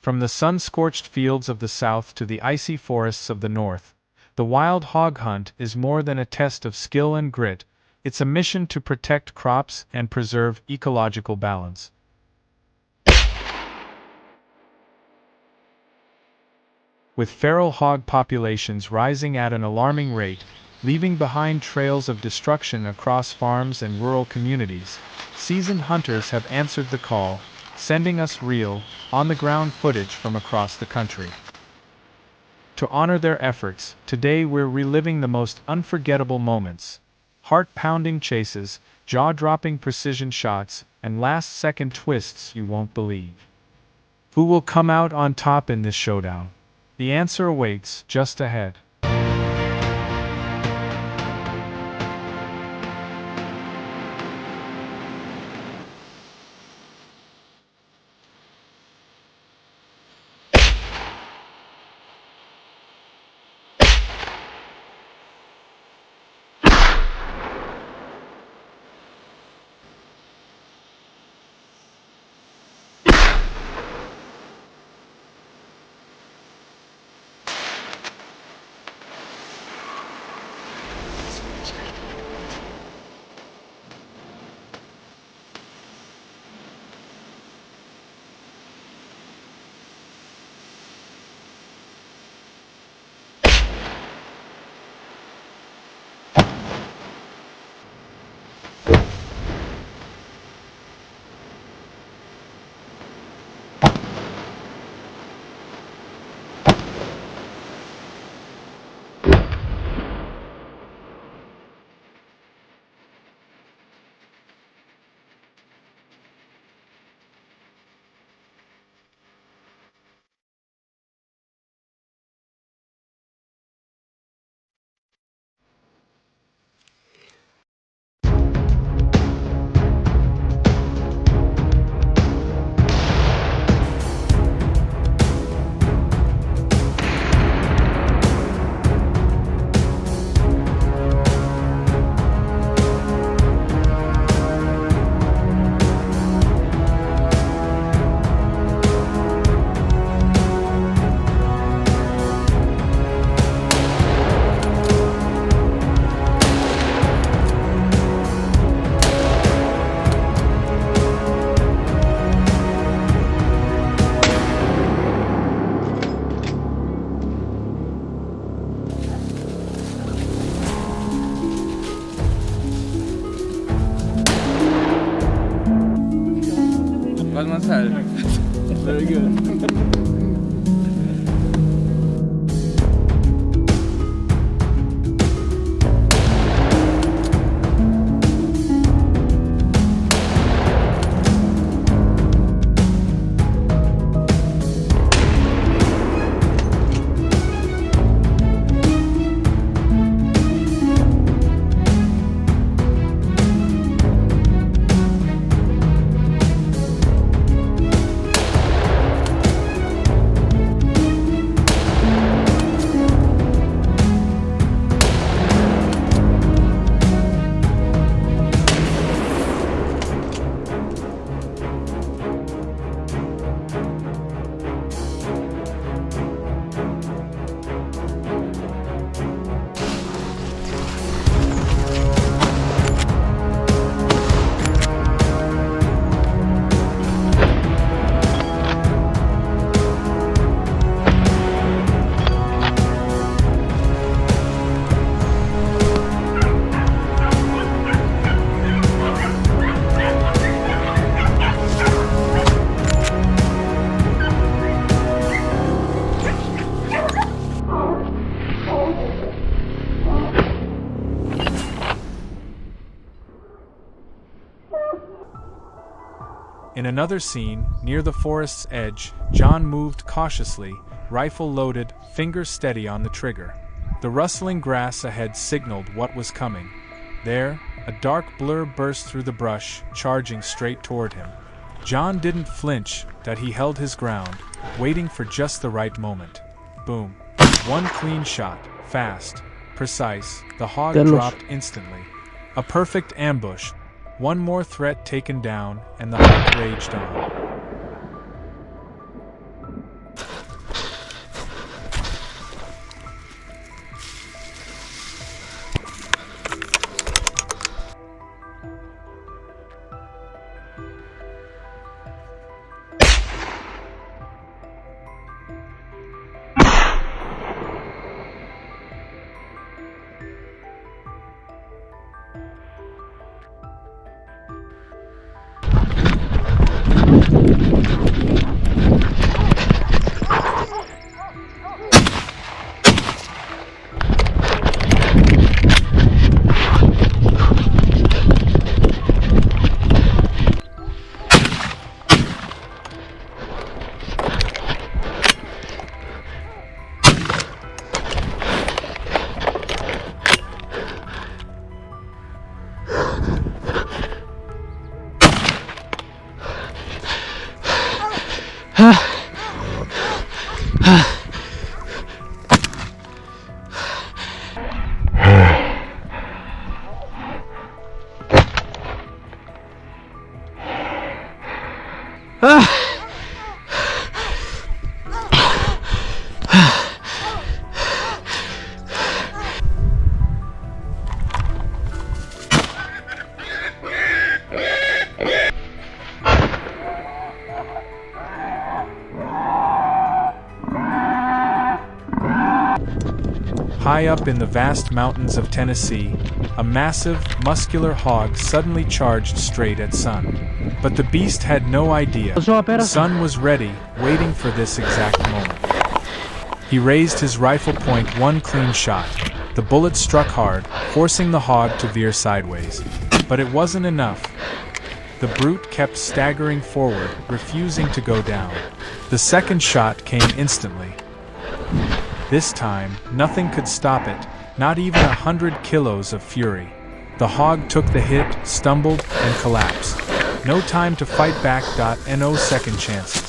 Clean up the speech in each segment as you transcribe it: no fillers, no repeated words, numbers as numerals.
From the sun-scorched fields of the south to the icy forests of the north, the wild hog hunt is more than a test of skill and grit, it's a mission to protect crops and preserve ecological balance. With feral hog populations rising at an alarming rate, leaving behind trails of destruction across farms and rural communities, seasoned hunters have answered the call, sending us real, on-the-ground footage from across the country. To honor their efforts, today we're reliving the most unforgettable moments. Heart-pounding chases, jaw-dropping precision shots, and last-second twists you won't believe. Who will come out on top in this showdown? The answer awaits just ahead. Very good. In another scene, near the forest's edge, John moved cautiously, rifle loaded, fingers steady on the trigger. The rustling grass ahead signaled what was coming. There, a dark blur burst through the brush, charging straight toward him. John didn't flinch, that he held his ground, waiting for just the right moment. Boom. One clean shot, fast, precise, the hog dropped instantly. A perfect ambush. One more threat taken down, and the hunt raged on. High up in the vast mountains of Tennessee, a massive, muscular hog suddenly charged straight at Sun. But the beast had no idea. Sun was ready, waiting for this exact moment. He raised his rifle point one clean shot. The bullet struck hard, forcing the hog to veer sideways. But it wasn't enough. The brute kept staggering forward, refusing to go down. The second shot came instantly. This time, nothing could stop it, not even 100 kilos of fury. The hog took the hit, stumbled, and collapsed. No time to fight back. No second chances.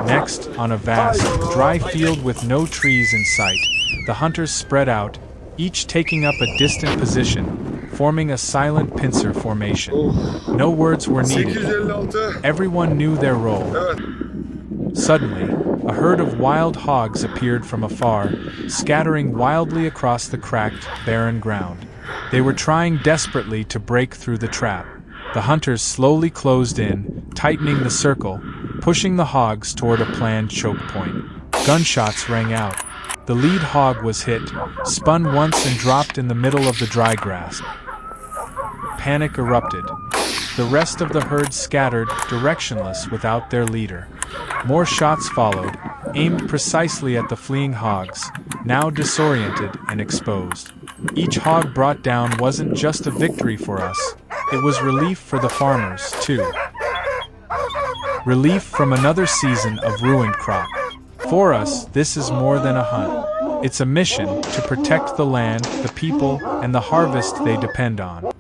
Next, on a vast, dry field with no trees in sight, the hunters spread out, each taking up a distant position, forming a silent pincer formation. No words were needed. Everyone knew their role. Suddenly, a herd of wild hogs appeared from afar, scattering wildly across the cracked, barren ground. They were trying desperately to break through the trap. The hunters slowly closed in, tightening the circle, pushing the hogs toward a planned choke point. Gunshots rang out. The lead hog was hit, spun once and dropped in the middle of the dry grass. Panic erupted. The rest of the herd scattered, directionless without their leader. More shots followed, aimed precisely at the fleeing hogs, now disoriented and exposed. Each hog brought down wasn't just a victory for us, it was relief for the farmers, too. Relief from another season of ruined crop. For us, this is more than a hunt. It's a mission to protect the land, the people, and the harvest they depend on.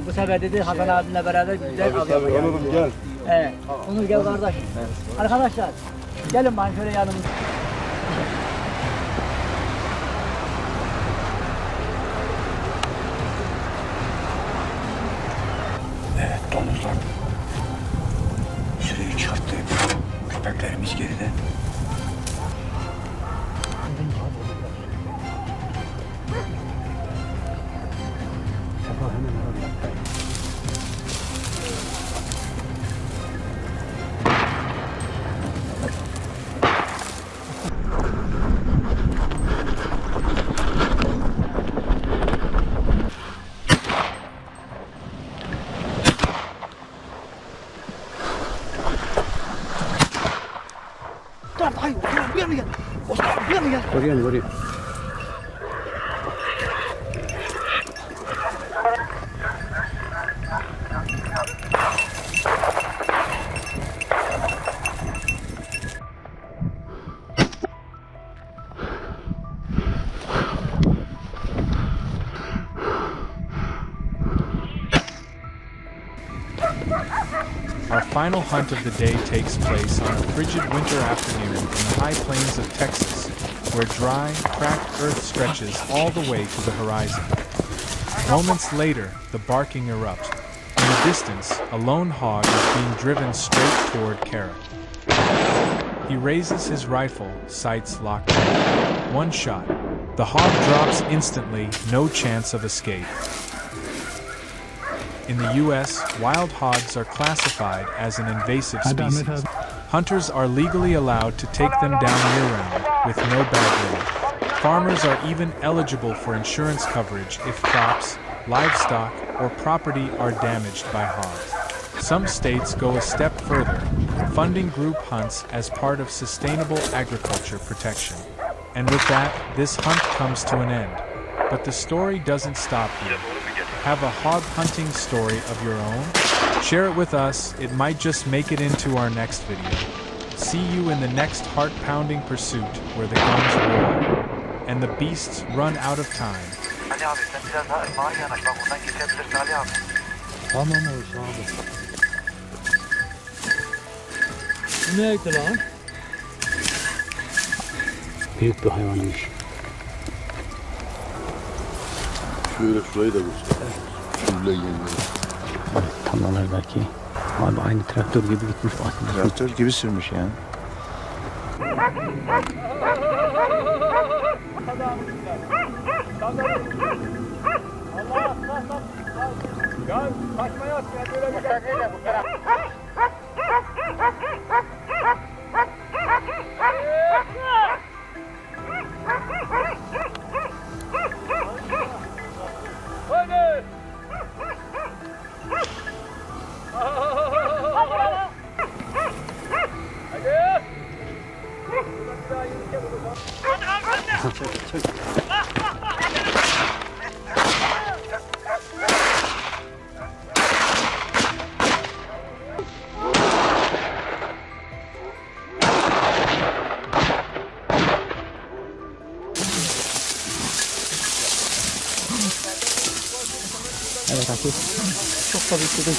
Bu sefer dedi Hasan abimle beraber güzel av yapacağız. Oğlum gel. Onur gel kardeş. Arkadaşlar gelin bana şöyle yanımıza. Evet, domuzlar sürüyü çıkarttı. Köpeklerimiz geride. Koruyor, koruyor. Our final hunt of the day takes place on a frigid winter afternoon in the high plains of Texas, where dry, cracked earth stretches all the way to the horizon. Moments later, the barking erupts. In the distance, a lone hog is being driven straight toward Kara. He raises his rifle, sights locked in. One shot. The hog drops instantly, no chance of escape. In the U.S., wild hogs are classified as an invasive species. Hunters are legally allowed to take them down year-round, with no bad limit. Farmers are even eligible for insurance coverage if crops, livestock, or property are damaged by hogs. Some states go a step further, funding group hunts as part of sustainable agriculture protection. And with that, this hunt comes to an end. But the story doesn't stop here. Have a hog hunting story of your own? Share it with us, it might just make it into our next video. See you in the next heart-pounding pursuit where the guns roar and the beasts run out of time. Tamam olsun abi. Bu ne ekti lan? Büyük bir hayvanmış. Şöyle şurayı da göster. Şöyle geliyor. Tamamlar belki. Abi aynı traktör gibi gitmiş aslında. Traktör gibi sürmüş yani. Ya kaçma yok ya böyle bir şey. Hadi. Evet abi. Çok da bekledim.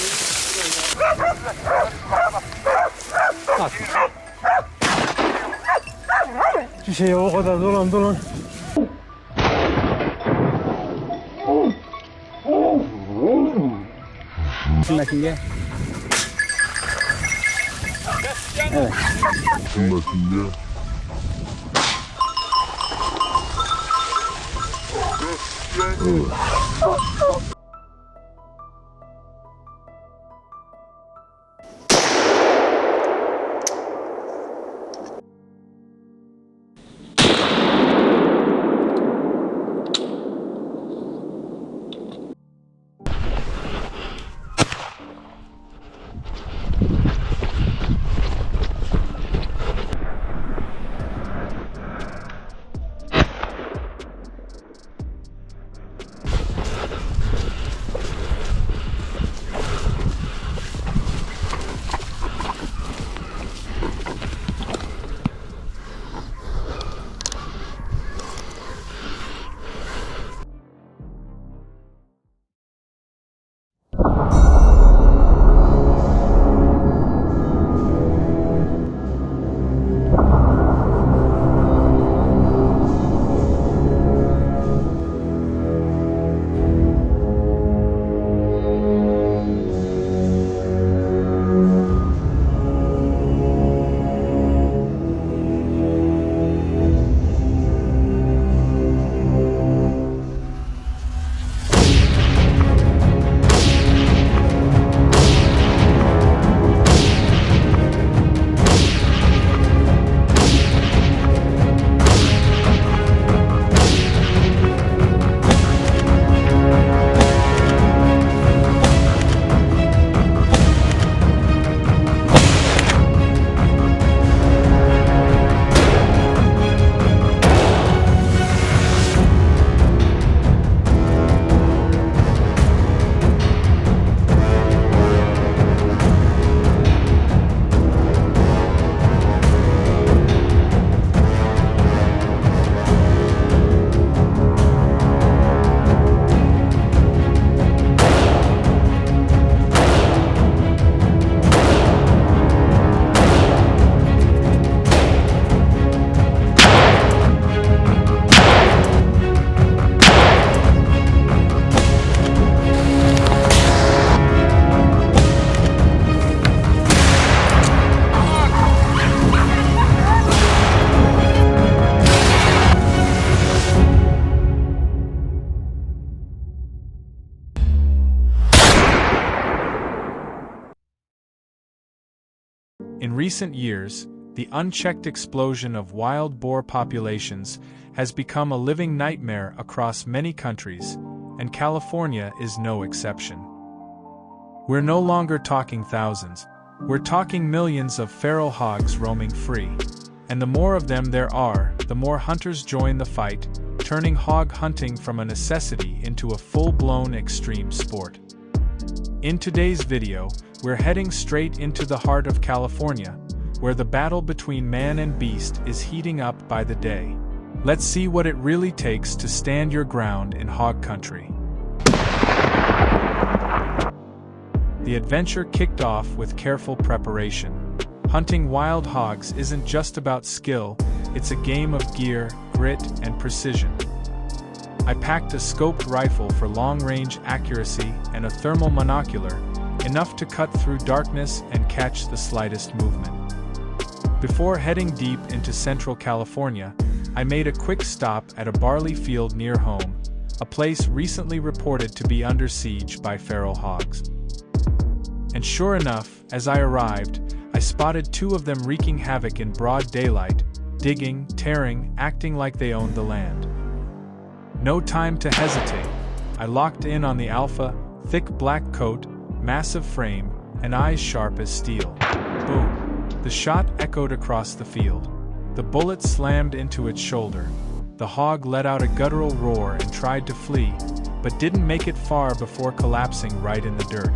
Bak. Şu şeye o kadar dolan. Bakın gel. Evet. Bakın ya. In recent years, the unchecked explosion of wild boar populations has become a living nightmare across many countries, and California is no exception. We're no longer talking thousands, we're talking millions of feral hogs roaming free. And the more of them there are, the more hunters join the fight, turning hog hunting from a necessity into a full-blown extreme sport. In today's video, we're heading straight into the heart of California, where the battle between man and beast is heating up by the day. Let's see what it really takes to stand your ground in hog country. The adventure kicked off with careful preparation. Hunting wild hogs isn't just about skill, it's a game of gear, grit, and precision. I packed a scoped rifle for long-range accuracy and a thermal monocular, enough to cut through darkness and catch the slightest movement. Before heading deep into central California, I made a quick stop at a barley field near home, a place recently reported to be under siege by feral hogs. And sure enough, as I arrived, I spotted two of them wreaking havoc in broad daylight, digging, tearing, acting like they owned the land. No time to hesitate. I locked in on the alpha, thick black coat, massive frame, and eyes sharp as steel. Boom! The shot echoed across the field. The bullet slammed into its shoulder. The hog let out a guttural roar and tried to flee, but didn't make it far before collapsing right in the dirt.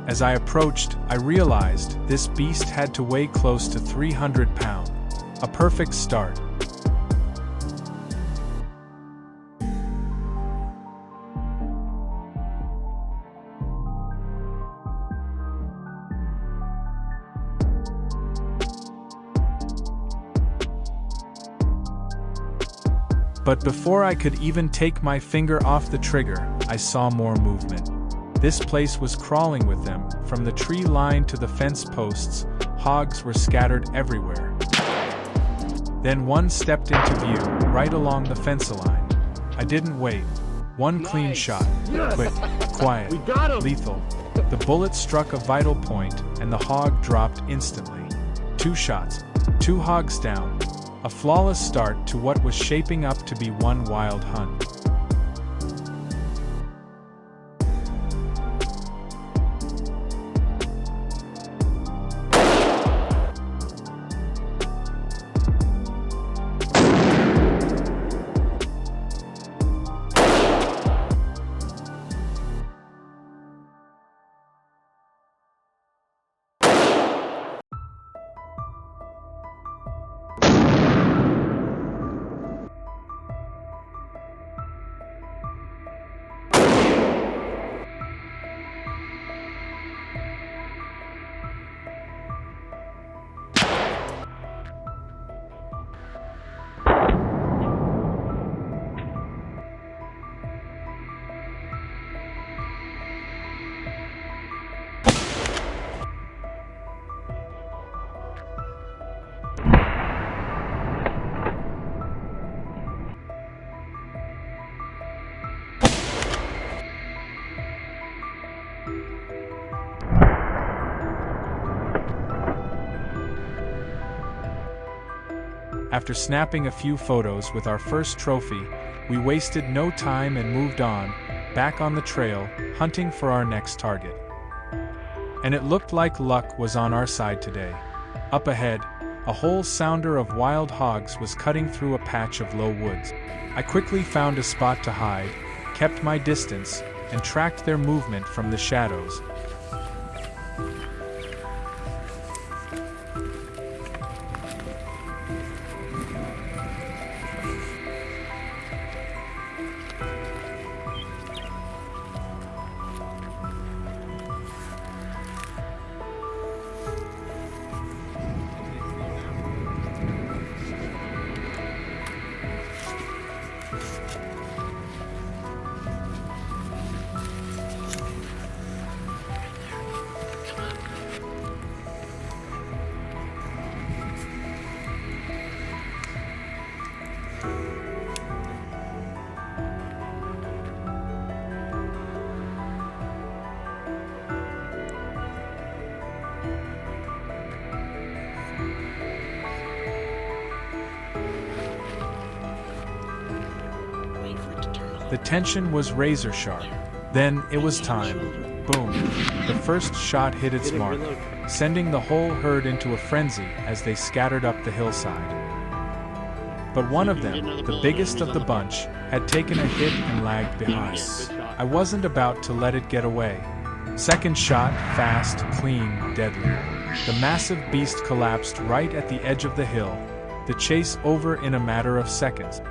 As I approached, I realized this beast had to weigh close to 300 pounds. A perfect start. But before I could even take my finger off the trigger, I saw more movement. This place was crawling with them, from the tree line to the fence posts. Hogs were scattered everywhere. Then one stepped into view, right along the fence line. I didn't wait. One clean shot. Quick, quiet, lethal. The bullet struck a vital point, and the hog dropped instantly. 2 shots. 2 hogs down. A flawless start to what was shaping up to be one wild hunt. After snapping a few photos with our first trophy, we wasted no time and moved on, back on the trail, hunting for our next target. And it looked like luck was on our side today. Up ahead, a whole sounder of wild hogs was cutting through a patch of low woods. I quickly found a spot to hide, kept my distance, and tracked their movement from the shadows. The tension was razor sharp. Then it was time. Boom. The first shot hit its mark, sending the whole herd into a frenzy as they scattered up the hillside. But one of them, the biggest of the bunch, had taken a hit and lagged behind. I wasn't about to let it get away. Second shot, fast, clean, deadly. The massive beast collapsed right at the edge of the hill, the chase over in a matter of seconds.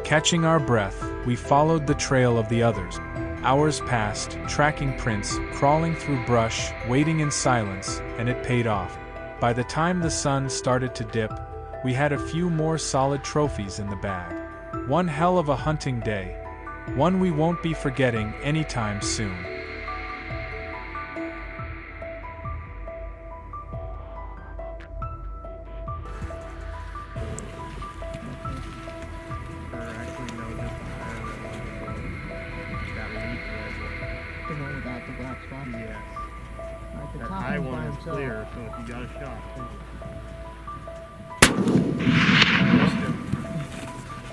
Catching our breath, we followed the trail of the others. Hours passed, tracking prints, crawling through brush, waiting in silence, and it paid off. By the time the sun started to dip, we had a few more solid trophies in the bag. One hell of a hunting day. One we won't be forgetting anytime soon. The one without the black spots? Yes. Alright, the That top high one's by one is himself. clear, so if you got a shot.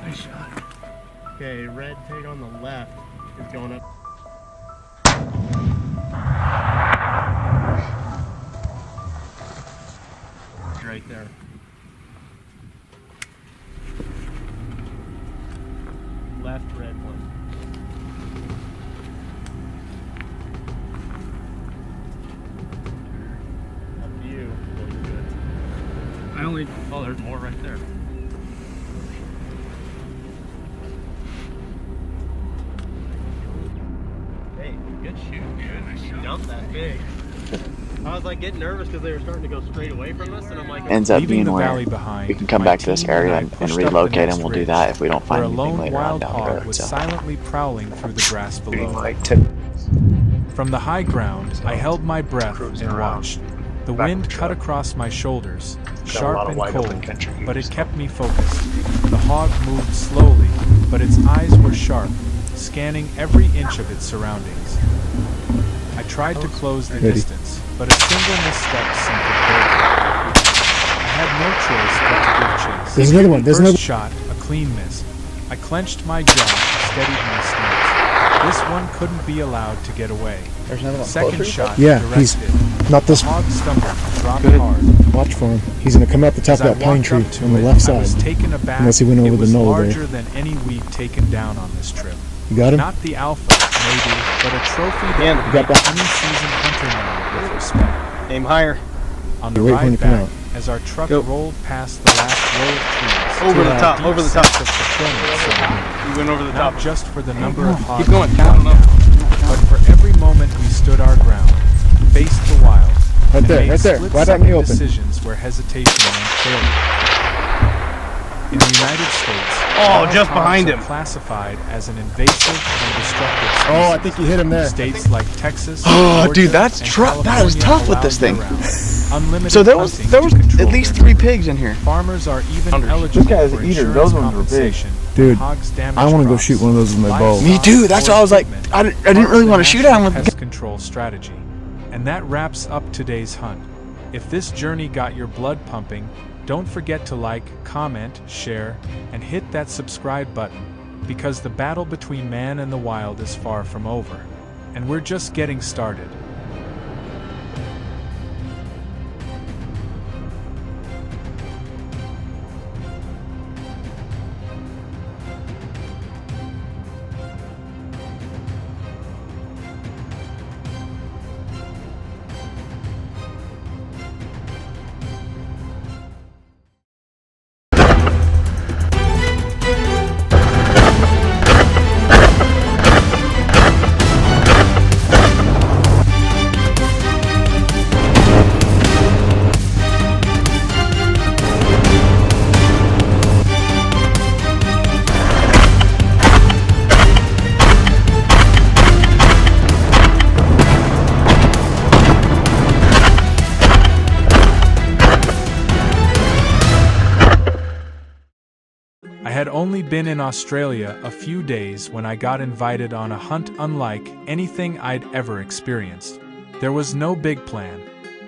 Nice shot. Okay, red tag on the left is going up. Right there. Left red one. Up to you. Good. Oh, there's more right there. Hey, good shoot, dude. You dumped that big. I was like getting nervous because they were starting to go straight away from us, and I'm like, Ends up Leaving being the where valley behind, we can come my back to this team area I and pushed up the relocate, next and we'll do ridge, that if we don't where find a anything lone later on wild down the hog road. was So silently prowling through the grass below. Like 10 From the high ground, I held my breath and watched. The wind cut across my shoulders, sharp and cold, but it kept me focused. The hog moved slowly, but its eyes were sharp, scanning every inch of its surroundings. I tried to close the distance, but a single misstep sent it barely. I had no choice but to give chase. There's another one. There's First another. shot, a clean miss. I clenched my jaw and steadied my stance. This one couldn't be allowed to get away. There's another one. Second shot, Yeah, he's directed. not this. The hog stumbled, dropped hard. Watch for him. He's gonna come out the top As of I that pine walked tree up to on the it, left I was side. taken aback. Unless he went over It the was knoll there. larger than any we've taken down on this trip. You got him? Not the alpha, maybe, but a trophy that Yeah, would you got make that. any seasoned hunter now with respect. aim higher. On the Wait for him ride to come back, out. as our truck Go. rolled past the last row of trees, Over the a top, deep over the top. sense of fulfillment surrounded. You went over the Not top. just for the number of hogs Keep going. we Count got them up. down, but for every moment we stood our ground, faced the wild, Right and there, made right there. Wide out in split-second the open. decisions where hesitation meant failure. In the United States, Oh, wild just hogs behind are him. classified as an invasive and destructive species. Oh, I think you hit him there. States like Texas, Oh, Georgia, dude, that's and that was California tough with allow this thing. year-round, unlimited So there was hunting to at control least their 3 numbers. pigs in here. Farmers are even Hunters. eligible This guy's for an eater. insurance Those ones were big. compensation Dude, when hogs damage I want to go crops, shoot one of those with my bow. livestock, Me too. That's or why I was like, equipment, I didn't part really of the want to shoot at him national with pest control strategy. And that wraps up today's hunt. If this journey got your blood pumping, don't forget to like, comment, share, and hit that subscribe button, because the battle between man and the wild is far from over. And we're just getting started. I had only been in Australia a few days when I got invited on a hunt unlike anything I'd ever experienced. There was no big plan,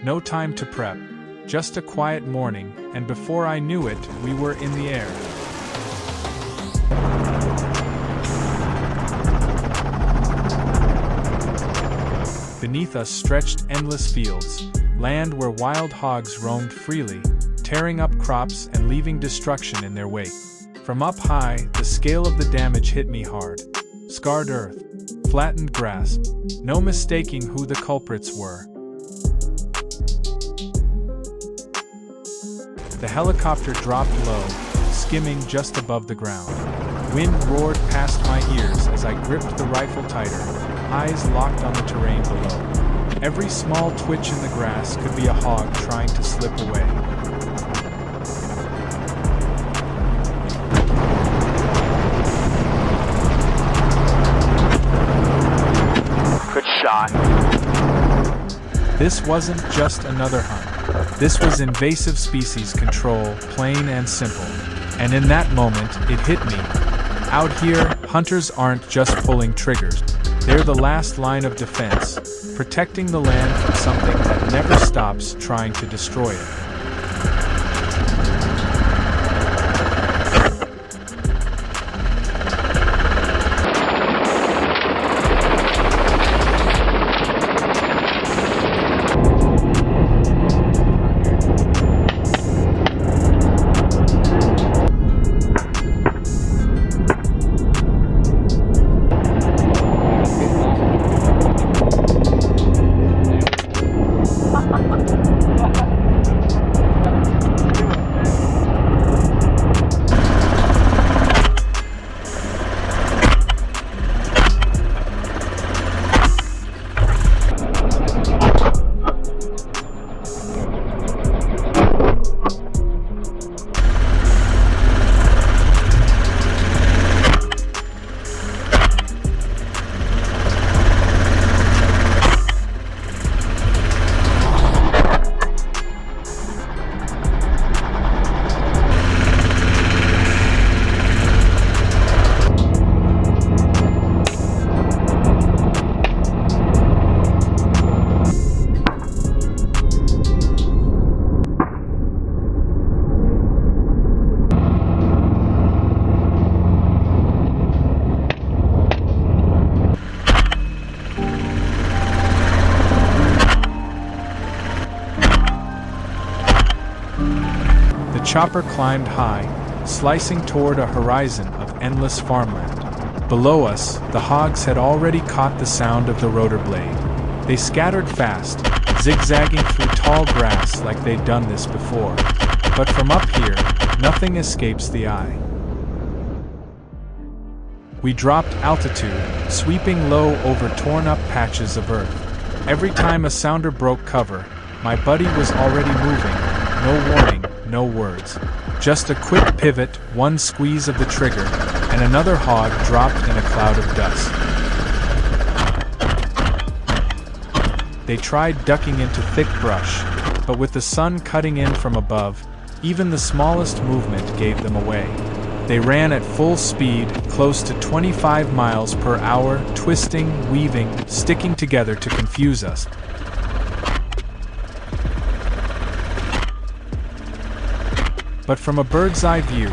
no time to prep, just a quiet morning, and before I knew it, we were in the air. beneath us stretched endless fields, land where wild hogs roamed freely, tearing up crops and leaving destruction in their wake. From up high, the scale of the damage hit me hard. Scarred earth, flattened grass, no mistaking who the culprits were. The helicopter dropped low, skimming just above the ground. Wind roared past my ears as I gripped the rifle tighter, eyes locked on the terrain below. Every small twitch in the grass could be a hog trying to slip away. Good shot. This wasn't just another hunt. This was invasive species control, plain and simple. And in that moment, it hit me. Out here, hunters aren't just pulling triggers. They're the last line of defense, protecting the land from something that never stops trying to destroy it. The chopper climbed high, slicing toward a horizon of endless farmland. Below us, the hogs had already caught the sound of the rotor blade. They scattered fast, zigzagging through tall grass like they'd done this before. But from up here, nothing escapes the eye. We dropped altitude, sweeping low over torn-up patches of earth. Every time a sounder broke cover, my buddy was already moving. No warning, no words. Just a quick pivot, one squeeze of the trigger, and another hog dropped in a cloud of dust. They tried ducking into thick brush, but with the sun cutting in from above, even the smallest movement gave them away. They ran at full speed, close to 25 miles per hour, twisting, weaving, sticking together to confuse us. But from a bird's eye view,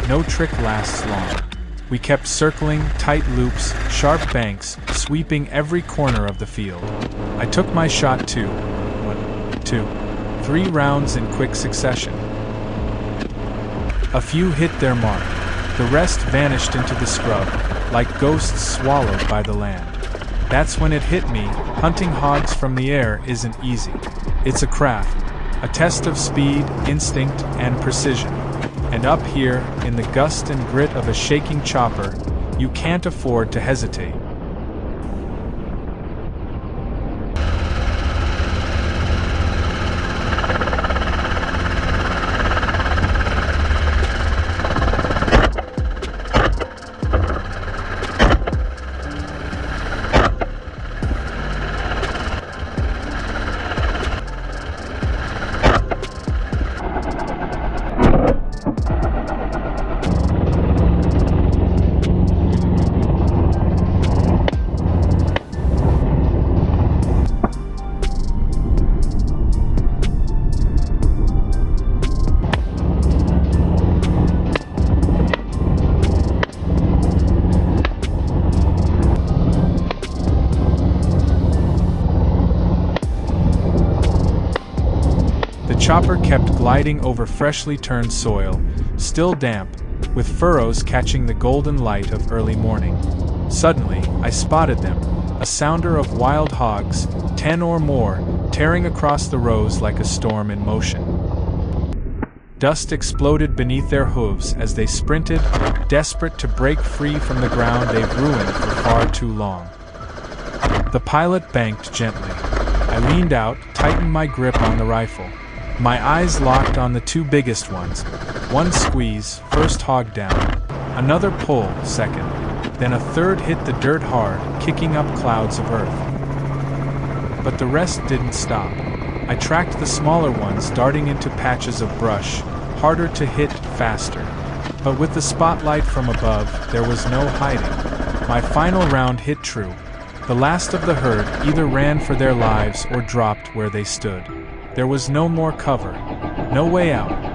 no trick lasts long. We kept circling, tight loops, sharp banks, sweeping every corner of the field. I took my shot too. 1, 2, 3 rounds in quick succession. A few hit their mark. The rest vanished into the scrub, like ghosts swallowed by the land. That's when it hit me, hunting hogs from the air isn't easy. It's a craft, a test of speed, instinct, and precision. And up here, in the gust and grit of a shaking chopper, you can't afford to hesitate. chopper kept gliding over freshly turned soil, still damp, with furrows catching the golden light of early morning. Suddenly, I spotted them, a sounder of wild hogs, 10 or more, tearing across the rows like a storm in motion. Dust exploded beneath their hooves as they sprinted, desperate to break free from the ground they've ruined for far too long. The pilot banked gently. I leaned out, tightened my grip on the rifle. My eyes locked on the two biggest ones. One squeeze, first hog down. Another pull, second. Then a third hit the dirt hard, kicking up clouds of earth. But the rest didn't stop. I tracked the smaller ones darting into patches of brush, harder to hit, faster. But with the spotlight from above, there was no hiding. My final round hit true. The last of the herd either ran for their lives or dropped where they stood. There was no more cover, no way out.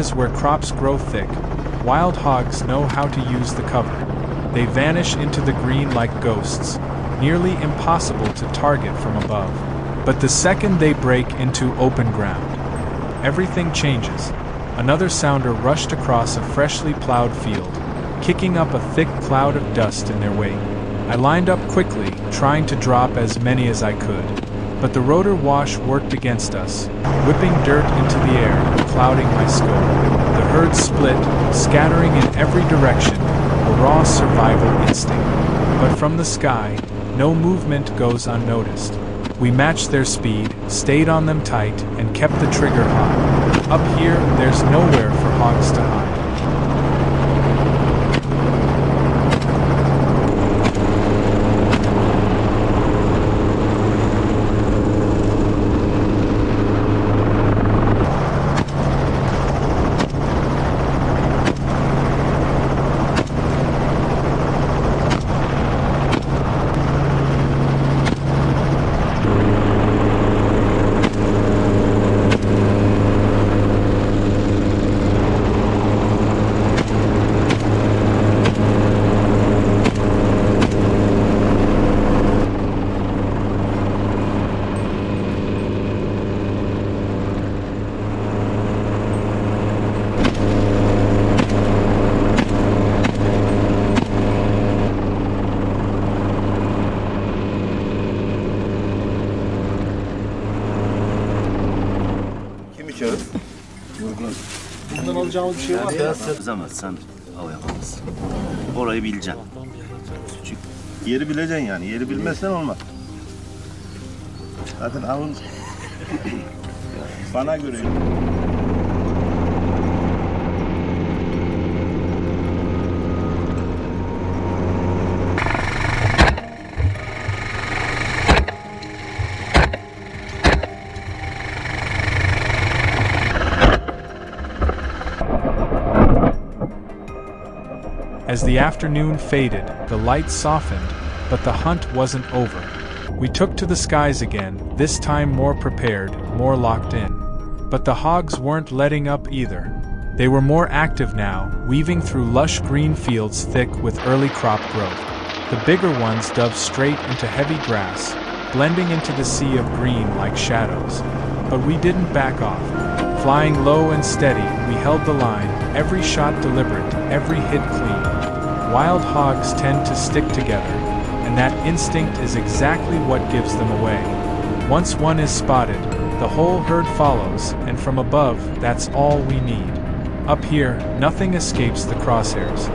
areas where crops grow thick, wild hogs know how to use the cover. They vanish into the green like ghosts, nearly impossible to target from above. But the second they break into open ground, everything changes. Another sounder rushed across a freshly plowed field, kicking up a thick cloud of dust in their wake. I lined up quickly, trying to drop as many as I could. But the rotor wash worked against us, whipping dirt into the air, clouding my scope. The herd split, scattering in every direction, a raw survival instinct. But from the sky, no movement goes unnoticed. We matched their speed, stayed on them tight, and kept the trigger hot. Up here, there's nowhere for hogs to hide. Bundan alacağımız bir şey var ya. Kızamaz, sen av yapamazsın. Orayı bileceksin. Yeri bileceksin yani. Yeri bilmezsen olmaz. Zaten avın bana göre. As the afternoon faded, the light softened, but the hunt wasn't over. We took to the skies again, this time more prepared, more locked in. But the hogs weren't letting up either. They were more active now, weaving through lush green fields thick with early crop growth. The bigger ones dove straight into heavy grass, blending into the sea of green like shadows. But we didn't back off. Flying low and steady, we held the line, every shot deliberate, every hit clean. Wild hogs tend to stick together, and that instinct is exactly what gives them away. Once one is spotted, the whole herd follows, and from above, that's all we need. Up here, nothing escapes the crosshairs.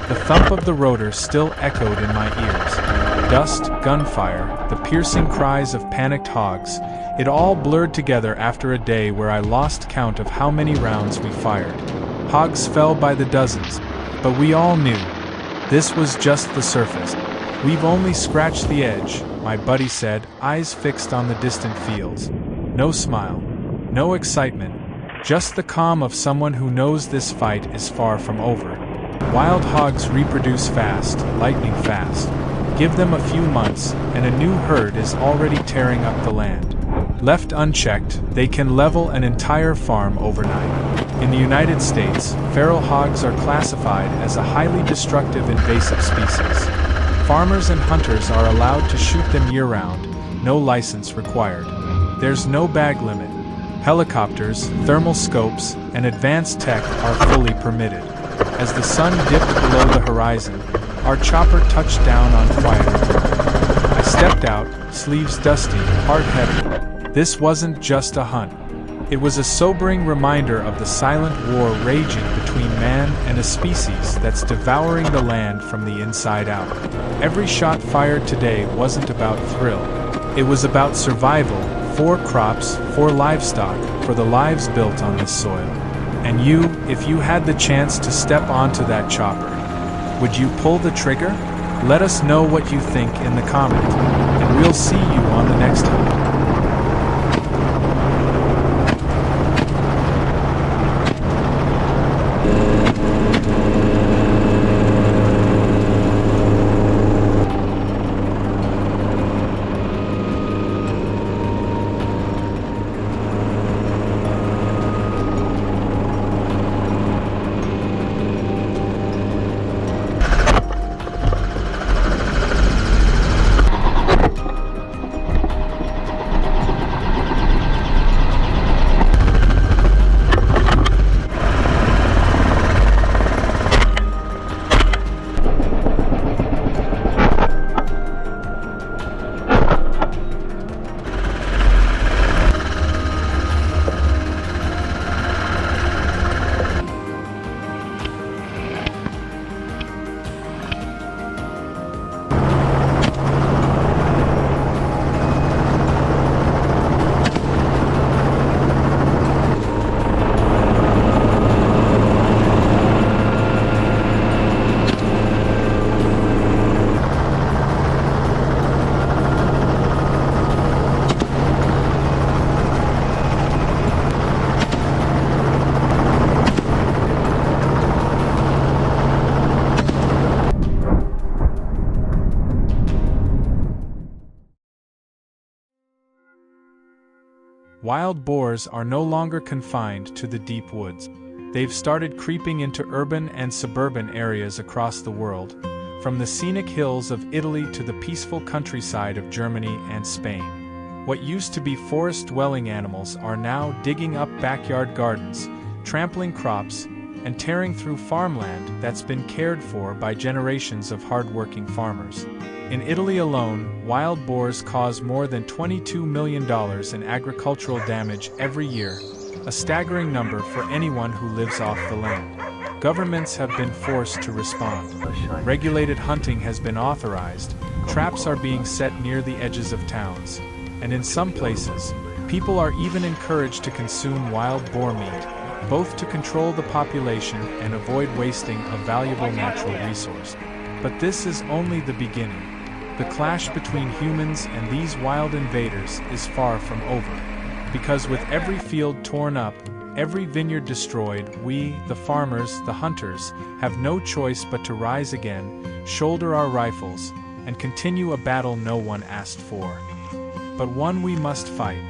The thump of the rotor still echoed in my ears. Dust, gunfire, the piercing cries of panicked hogs, it all blurred together after a day where I lost count of how many rounds we fired. Hogs fell by the dozens, but we all knew. This was just the surface. We've only scratched the edge, my buddy said, eyes fixed on the distant fields. No smile, no excitement, just the calm of someone who knows this fight is far from over. Wild hogs reproduce fast, lightning fast. Give them a few months, and a new herd is already tearing up the land. Left unchecked, they can level an entire farm overnight. In the United States, feral hogs are classified as a highly destructive invasive species. Farmers and hunters are allowed to shoot them year-round, no license required. There's no bag limit. Helicopters, thermal scopes, and advanced tech are fully permitted. As the sun dipped below the horizon, our chopper touched down on quiet earth. I stepped out, sleeves dusty, heart heavy. This wasn't just a hunt. It was a sobering reminder of the silent war raging between man and a species that's devouring the land from the inside out. Every shot fired today wasn't about thrill. It was about survival, for crops, for livestock, for the lives built on this soil. And you, if you had the chance to step onto that chopper, would you pull the trigger? Let us know what you think in the comment, and we'll see you on the next hunt. Wild boars are no longer confined to the deep woods. They've started creeping into urban and suburban areas across the world, from the scenic hills of Italy to the peaceful countryside of Germany and Spain. What used to be forest-dwelling animals are now digging up backyard gardens, trampling crops, and tearing through farmland that's been cared for by generations of hard-working farmers. In Italy alone, wild boars cause more than $22 million in agricultural damage every year, a staggering number for anyone who lives off the land. Governments have been forced to respond. Regulated hunting has been authorized, traps are being set near the edges of towns, and in some places, people are even encouraged to consume wild boar meat, both to control the population and avoid wasting a valuable natural resource. But this is only the beginning. The clash between humans and these wild invaders is far from over. Because with every field torn up, every vineyard destroyed, we, the farmers, the hunters, have no choice but to rise again, shoulder our rifles, and continue a battle no one asked for. But one we must fight.